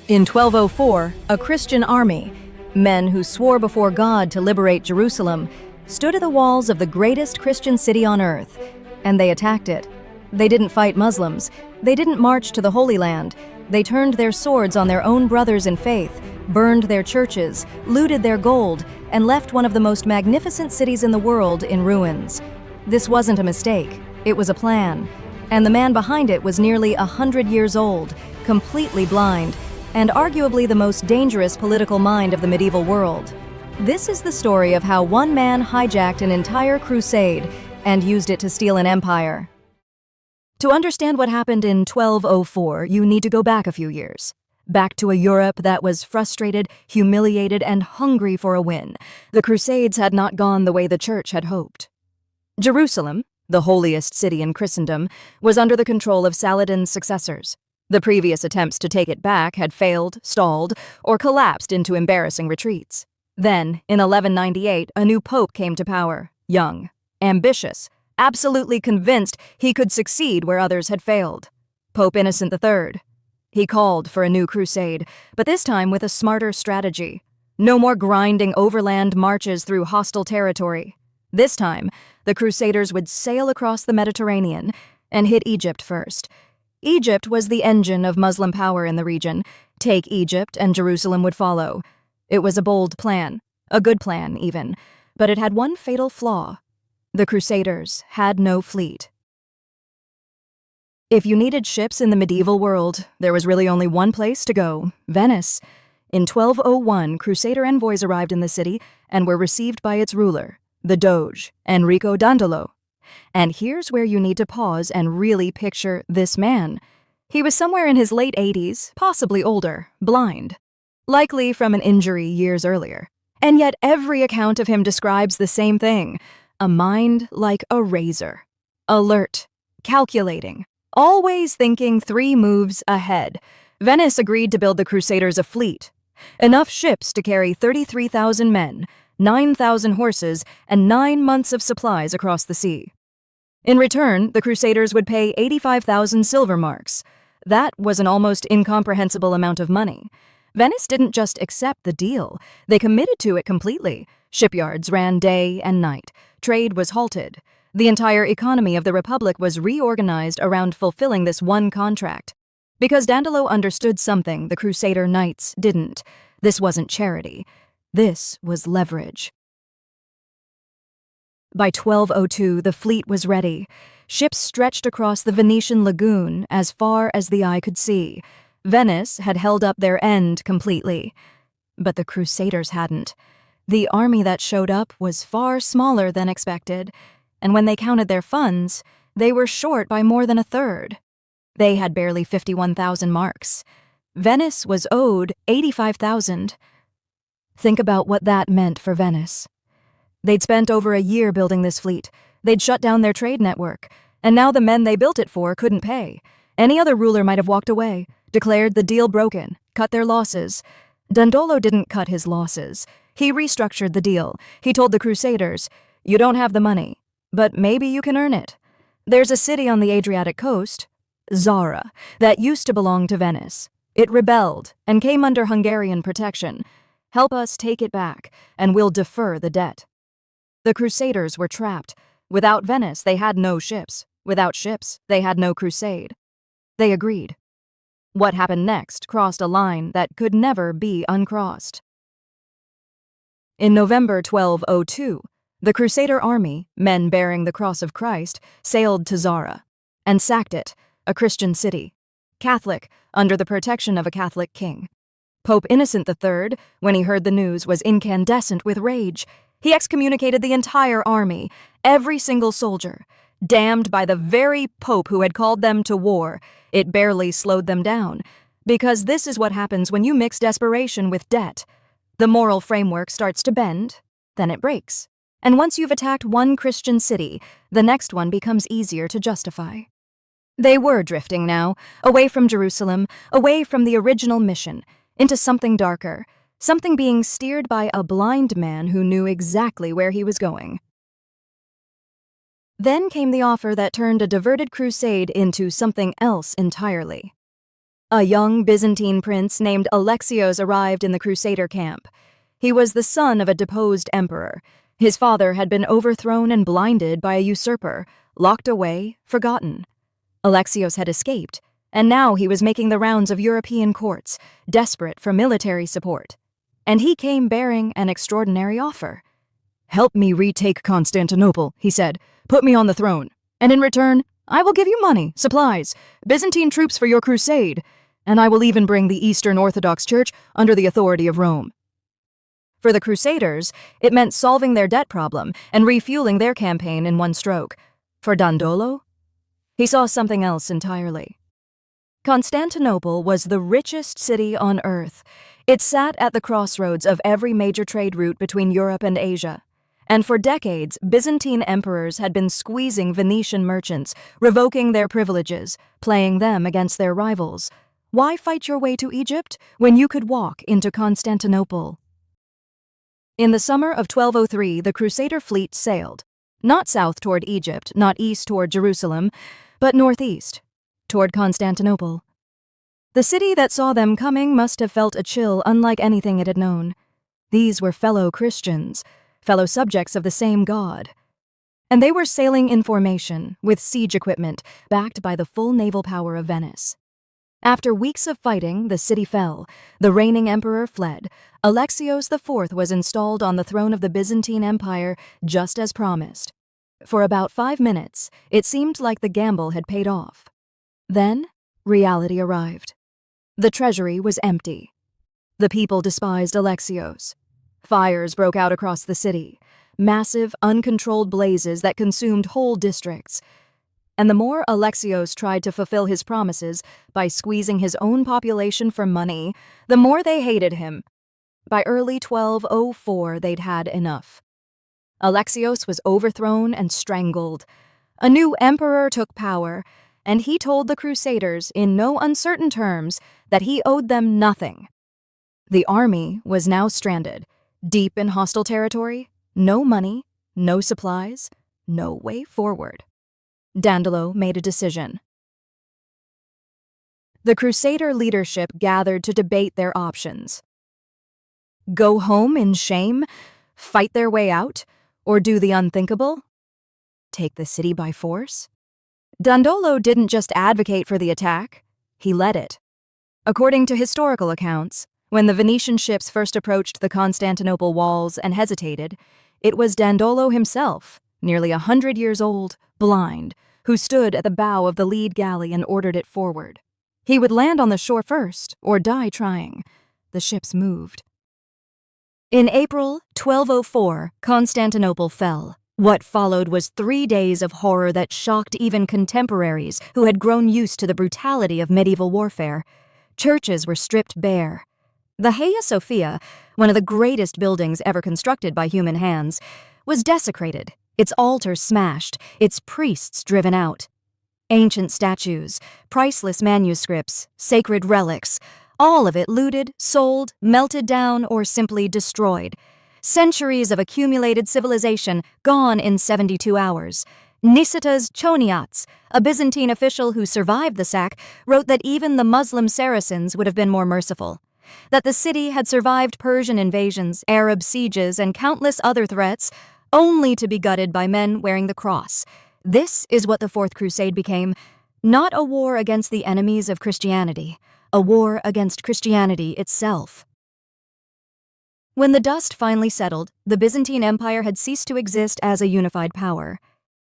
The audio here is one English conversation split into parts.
In 1204, a Christian army, men who swore before God to liberate Jerusalem, stood at the walls of the greatest Christian city on earth, and they attacked it. They didn't fight Muslims. They didn't march to the Holy Land. They turned their swords on their own brothers in faith, burned their churches, looted their gold, and left one of the most magnificent cities in the world in ruins. This wasn't a mistake. It was a plan. And the man behind it was nearly 100 years old, completely blind, and arguably the most dangerous political mind of the medieval world. This is the story of how one man hijacked an entire crusade and used it to steal an empire. To understand what happened in 1204, you need to go back a few years. Back to a Europe that was frustrated, humiliated, and hungry for a win. The Crusades had not gone the way the Church had hoped. Jerusalem, the holiest city in Christendom, was under the control of Saladin's successors. The previous attempts to take it back had failed, stalled, or collapsed into embarrassing retreats. Then, in 1198, a new pope came to power, young, ambitious, absolutely convinced he could succeed where others had failed. Pope Innocent III. He called for a new crusade, but this time with a smarter strategy. No more grinding overland marches through hostile territory. This time, the Crusaders would sail across the Mediterranean and hit Egypt first. Egypt was the engine of Muslim power in the region. Take Egypt and Jerusalem would follow. It was a bold plan, a good plan even, but it had one fatal flaw. The Crusaders had no fleet. If you needed ships in the medieval world, there was really only one place to go: Venice. In 1201, Crusader envoys arrived in the city and were received by its ruler, the Doge, Enrico Dandolo. And here's where you need to pause and really picture this man. He was somewhere in his late 80s, possibly older, blind, likely from an injury years earlier. And yet every account of him describes the same thing: a mind like a razor, alert, calculating, always thinking 3 moves ahead. Venice agreed to build the Crusaders a fleet, enough ships to carry 33,000 men, 9,000 horses, and 9 months of supplies across the sea. In return, the Crusaders would pay 85,000 silver marks. That was an almost incomprehensible amount of money. Venice didn't just accept the deal, they committed to it completely. Shipyards ran day and night. Trade was halted. The entire economy of the Republic was reorganized around fulfilling this one contract. Because Dandolo understood something the Crusader knights didn't. This wasn't charity. This was leverage. By 1202, the fleet was ready. Ships stretched across the Venetian lagoon as far as the eye could see. Venice had held up their end completely. But the Crusaders hadn't. The army that showed up was far smaller than expected, and when they counted their funds, they were short by more than a third. They had barely 51,000 marks. Venice was owed 85,000. Think about what that meant for Venice. They'd spent over a year building this fleet. They'd shut down their trade network, and now the men they built it for couldn't pay. Any other ruler might have walked away, declared the deal broken, cut their losses. Dandolo didn't cut his losses. He restructured the deal. He told the Crusaders, "You don't have the money, but maybe you can earn it. There's a city on the Adriatic coast, Zara, that used to belong to Venice. It rebelled and came under Hungarian protection. Help us take it back, and we'll defer the debt." The Crusaders were trapped. Without Venice, they had no ships. Without ships, they had no crusade. They agreed. What happened next crossed a line that could never be uncrossed. In November 1202, the Crusader army, men bearing the cross of Christ, sailed to Zara and sacked it, a Christian city, Catholic, under the protection of a Catholic king. Pope Innocent III, when he heard the news, was incandescent with rage. He excommunicated the entire army, every single soldier. Damned by the very pope who had called them to war, it barely slowed them down. Because this is what happens when you mix desperation with debt. The moral framework starts to bend, then it breaks. And once you've attacked one Christian city, the next one becomes easier to justify. They were drifting now, away from Jerusalem, away from the original mission, into something darker, something being steered by a blind man who knew exactly where he was going. Then came the offer that turned a diverted crusade into something else entirely. A young Byzantine prince named Alexios arrived in the Crusader camp. He was the son of a deposed emperor. His father had been overthrown and blinded by a usurper, locked away, forgotten. Alexios had escaped, and now he was making the rounds of European courts, desperate for military support. And he came bearing an extraordinary offer. "Help me retake Constantinople," he said. "Put me on the throne. And in return, I will give you money, supplies, Byzantine troops for your crusade, and I will even bring the Eastern Orthodox Church under the authority of Rome." For the Crusaders, it meant solving their debt problem and refueling their campaign in one stroke. For Dandolo, he saw something else entirely. Constantinople was the richest city on earth. It sat at the crossroads of every major trade route between Europe and Asia. And for decades, Byzantine emperors had been squeezing Venetian merchants, revoking their privileges, playing them against their rivals. Why fight your way to Egypt when you could walk into Constantinople? In the summer of 1203, the Crusader fleet sailed, not south toward Egypt, not east toward Jerusalem, but northeast, toward Constantinople. The city that saw them coming must have felt a chill unlike anything it had known. These were fellow Christians, fellow subjects of the same God. And they were sailing in formation, with siege equipment, backed by the full naval power of Venice. After weeks of fighting, the city fell. The reigning emperor fled. Alexios IV was installed on the throne of the Byzantine Empire, just as promised. For about 5 minutes, it seemed like the gamble had paid off. Then, reality arrived. The treasury was empty. The people despised Alexios. Fires broke out across the city, massive, uncontrolled blazes that consumed whole districts. And the more Alexios tried to fulfill his promises by squeezing his own population for money, the more they hated him. By early 1204, they'd had enough. Alexios was overthrown and strangled. A new emperor took power, and he told the Crusaders in no uncertain terms that he owed them nothing. The army was now stranded, deep in hostile territory, no money, no supplies, no way forward. Dandolo made a decision. The Crusader leadership gathered to debate their options. Go home in shame, fight their way out, or do the unthinkable? Take the city by force? Dandolo didn't just advocate for the attack, he led it. According to historical accounts, when the Venetian ships first approached the Constantinople walls and hesitated, it was Dandolo himself, nearly 100 years old, blind, who stood at the bow of the lead galley and ordered it forward. He would land on the shore first, or die trying. The ships moved. In April 1204, Constantinople fell. What followed was 3 days of horror that shocked even contemporaries who had grown used to the brutality of medieval warfare. Churches were stripped bare. The Hagia Sophia, one of the greatest buildings ever constructed by human hands, was desecrated, its altar smashed, its priests driven out. Ancient statues, priceless manuscripts, sacred relics, all of it looted, sold, melted down, or simply destroyed. Centuries of accumulated civilization gone in 72 hours. Nicetas Choniats, a Byzantine official who survived the sack, wrote that even the Muslim Saracens would have been more merciful. That the city had survived Persian invasions, Arab sieges, and countless other threats, only to be gutted by men wearing the cross. This is what the Fourth Crusade became, not a war against the enemies of Christianity, a war against Christianity itself. When the dust finally settled, the Byzantine Empire had ceased to exist as a unified power.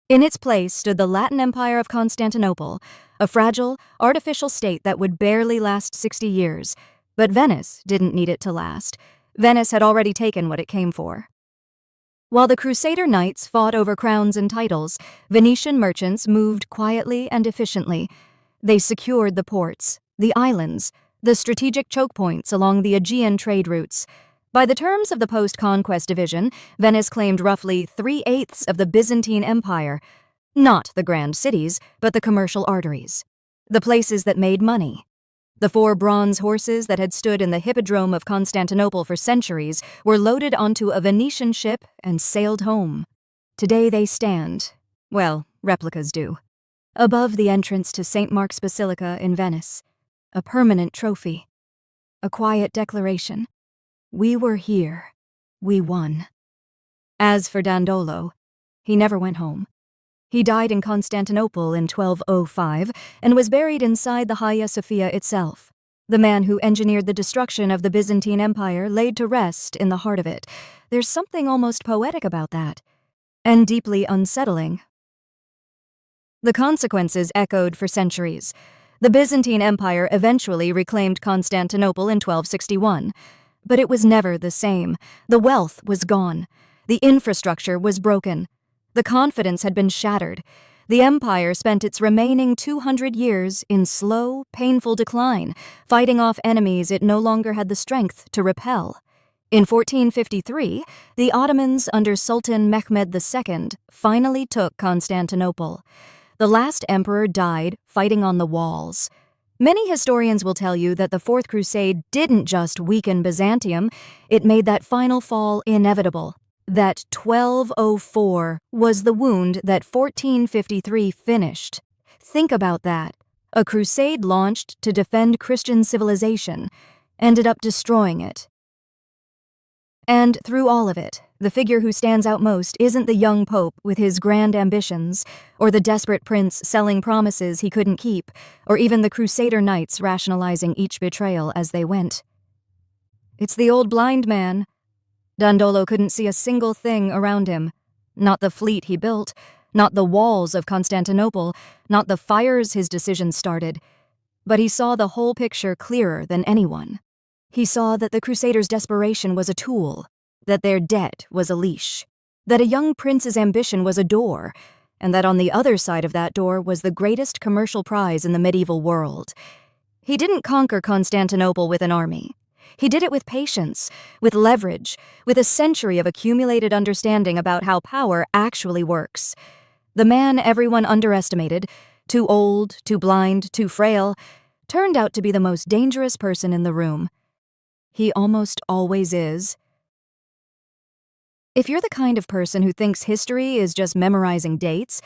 In its place stood the Latin Empire of Constantinople, a fragile, artificial state that would barely last 60 years. But Venice didn't need it to last. Venice had already taken what it came for. While the Crusader knights fought over crowns and titles, Venetian merchants moved quietly and efficiently. They secured the ports, the islands, the strategic choke points along the Aegean trade routes. By the terms of the post-conquest division, Venice claimed roughly 3/8 of the Byzantine Empire, not the grand cities, but the commercial arteries, the places that made money. The 4 bronze horses that had stood in the hippodrome of Constantinople for centuries were loaded onto a Venetian ship and sailed home. Today they stand, well, replicas do, above the entrance to St. Mark's Basilica in Venice. a permanent trophy, a quiet declaration. We were here. We won. As for Dandolo, he never went home. He died in Constantinople in 1205 and was buried inside the Hagia Sophia itself. The man who engineered the destruction of the Byzantine Empire laid to rest in the heart of it. There's something almost poetic about that, and deeply unsettling. The consequences echoed for centuries. The Byzantine Empire eventually reclaimed Constantinople in 1261, but it was never the same. The wealth was gone. The infrastructure was broken. The confidence had been shattered. The empire spent its remaining 200 years in slow, painful decline, fighting off enemies it no longer had the strength to repel. In 1453, the Ottomans under Sultan Mehmed II finally took Constantinople. The last emperor died fighting on the walls. Many historians will tell you that the Fourth Crusade didn't just weaken Byzantium, it made that final fall inevitable. That 1204 was the wound that 1453 finished. Think about that. A crusade launched to defend Christian civilization ended up destroying it. And through all of it, the figure who stands out most isn't the young pope with his grand ambitions, or the desperate prince selling promises he couldn't keep, or even the Crusader knights rationalizing each betrayal as they went. It's the old blind man. Dandolo couldn't see a single thing around him. Not the fleet he built, not the walls of Constantinople, not the fires his decisions started. But he saw the whole picture clearer than anyone. He saw that the Crusaders' desperation was a tool, that their debt was a leash, that a young prince's ambition was a door, and that on the other side of that door was the greatest commercial prize in the medieval world. He didn't conquer Constantinople with an army. He did it with patience, with leverage, with a century of accumulated understanding about how power actually works. The man everyone underestimated, too old, too blind, too frail, turned out to be the most dangerous person in the room. He almost always is. If you're the kind of person who thinks history is just memorizing dates,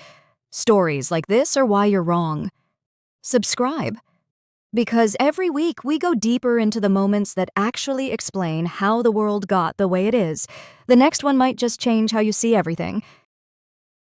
stories like this are why you're wrong. Subscribe. Because every week we go deeper into the moments that actually explain how the world got the way it is. The next one might just change how you see everything.